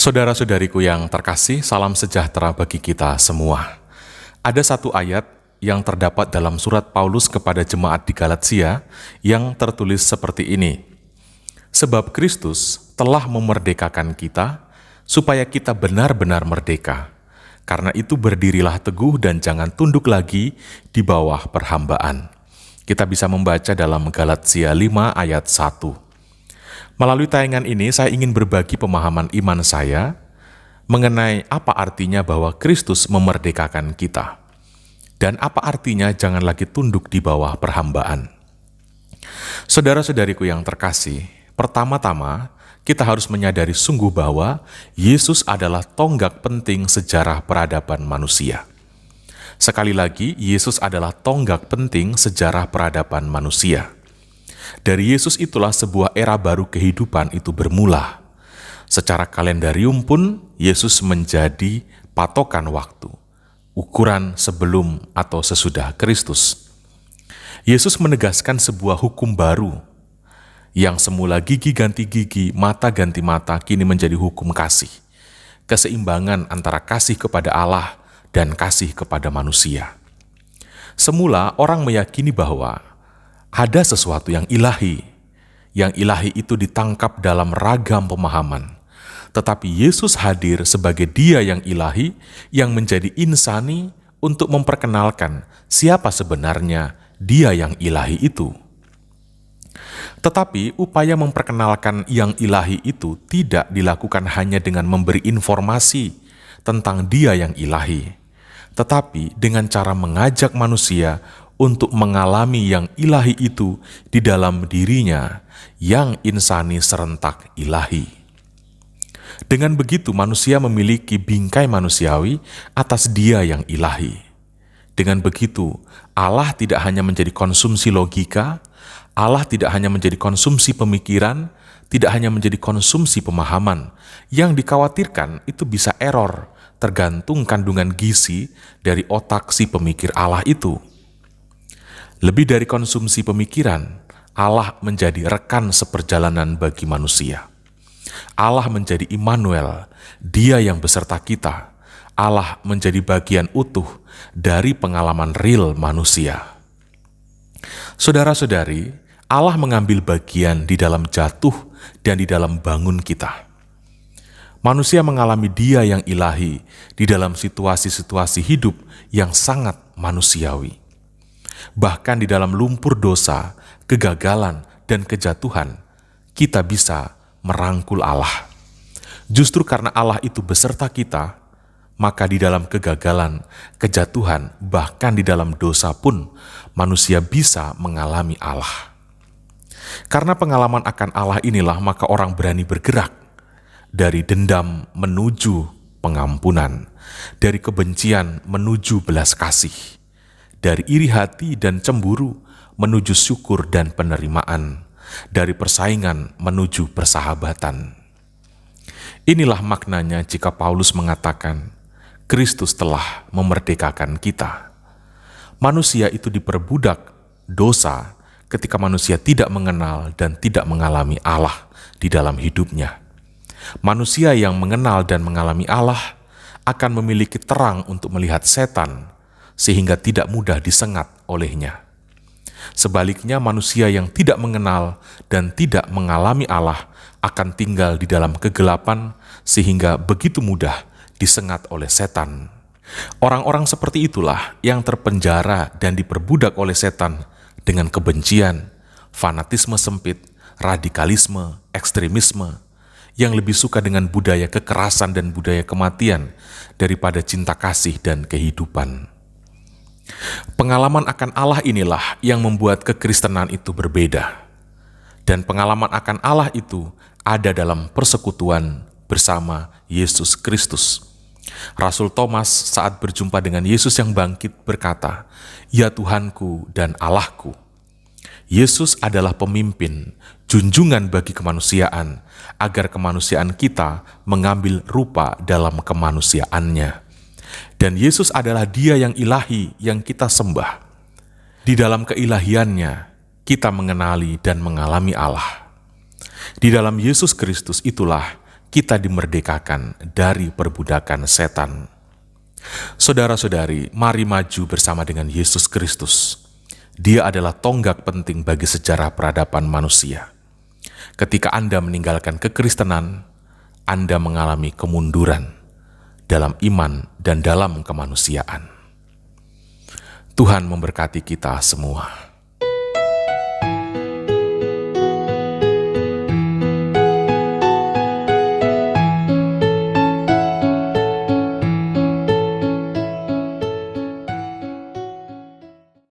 Saudara-saudariku yang terkasih, salam sejahtera bagi kita semua. Ada satu ayat yang terdapat dalam surat Paulus kepada jemaat di Galatia yang tertulis seperti ini. Sebab Kristus telah memerdekakan kita, supaya kita benar-benar merdeka. Karena itu berdirilah teguh dan jangan tunduk lagi di bawah perhambaan. Kita bisa membaca dalam Galatia 5 ayat 1. Melalui tayangan ini, saya ingin berbagi pemahaman iman saya mengenai apa artinya bahwa Kristus memerdekakan kita. Dan apa artinya jangan lagi tunduk di bawah perhambaan. Saudara-saudariku yang terkasih, pertama-tama kita harus menyadari sungguh bahwa Yesus adalah tonggak penting sejarah peradaban manusia. Sekali lagi, Yesus adalah tonggak penting sejarah peradaban manusia. Dari Yesus itulah sebuah era baru kehidupan itu bermula. Secara kalendarium pun, Yesus menjadi patokan waktu, ukuran sebelum atau sesudah Kristus. Yesus menegaskan sebuah hukum baru, yang semula gigi ganti gigi, mata ganti mata, kini menjadi hukum kasih. Keseimbangan antara kasih kepada Allah dan kasih kepada manusia. Semula orang meyakini bahwa ada sesuatu yang ilahi itu ditangkap dalam ragam pemahaman. Tetapi Yesus hadir sebagai Dia yang ilahi, yang menjadi insani untuk memperkenalkan siapa sebenarnya Dia yang ilahi itu. Tetapi upaya memperkenalkan yang ilahi itu tidak dilakukan hanya dengan memberi informasi tentang Dia yang ilahi, tetapi dengan cara mengajak manusia untuk mengalami yang ilahi itu di dalam dirinya, yang insani serentak ilahi. Dengan begitu manusia memiliki bingkai manusiawi atas Dia yang ilahi. Dengan begitu Allah tidak hanya menjadi konsumsi logika, Allah tidak hanya menjadi konsumsi pemikiran, tidak hanya menjadi konsumsi pemahaman. Yang dikhawatirkan itu bisa error, tergantung kandungan gizi dari otak si pemikir Allah itu. Lebih dari konsumsi pemikiran, Allah menjadi rekan seperjalanan bagi manusia. Allah menjadi Immanuel, Dia yang beserta kita. Allah menjadi bagian utuh dari pengalaman real manusia. Saudara-saudari, Allah mengambil bagian di dalam jatuh dan di dalam bangun kita. Manusia mengalami Dia yang ilahi di dalam situasi-situasi hidup yang sangat manusiawi. Bahkan di dalam lumpur dosa, kegagalan, dan kejatuhan, kita bisa merangkul Allah. Justru karena Allah itu beserta kita, maka di dalam kegagalan, kejatuhan, bahkan di dalam dosa pun, manusia bisa mengalami Allah. Karena pengalaman akan Allah inilah, maka orang berani bergerak dari dendam menuju pengampunan, dari kebencian menuju belas kasih, dari iri hati dan cemburu menuju syukur dan penerimaan, dari persaingan menuju persahabatan. Inilah maknanya jika Paulus mengatakan, Kristus telah memerdekakan kita. Manusia itu diperbudak dosa ketika manusia tidak mengenal dan tidak mengalami Allah di dalam hidupnya. Manusia yang mengenal dan mengalami Allah akan memiliki terang untuk melihat setan, sehingga tidak mudah disengat olehnya. Sebaliknya, manusia yang tidak mengenal dan tidak mengalami Allah akan tinggal di dalam kegelapan, sehingga begitu mudah disengat oleh setan. Orang-orang seperti itulah yang terpenjara dan diperbudak oleh setan dengan kebencian, fanatisme sempit, radikalisme, ekstremisme, yang lebih suka dengan budaya kekerasan dan budaya kematian daripada cinta kasih dan kehidupan. Pengalaman akan Allah inilah yang membuat kekristenan itu berbeda. Dan pengalaman akan Allah itu ada dalam persekutuan bersama Yesus Kristus. Rasul Thomas saat berjumpa dengan Yesus yang bangkit berkata, "Ya Tuhanku dan Allahku." Yesus adalah pemimpin, junjungan bagi kemanusiaan, agar kemanusiaan kita mengambil rupa dalam kemanusiaannya. Dan Yesus adalah Dia yang ilahi yang kita sembah. Di dalam keilahiannya, kita mengenali dan mengalami Allah. Di dalam Yesus Kristus itulah kita dimerdekakan dari perbudakan setan. Saudara-saudari, mari maju bersama dengan Yesus Kristus. Dia adalah tonggak penting bagi sejarah peradaban manusia. Ketika Anda meninggalkan kekristenan, Anda mengalami kemunduran dalam iman dan dalam kemanusiaan. Tuhan memberkati kita semua.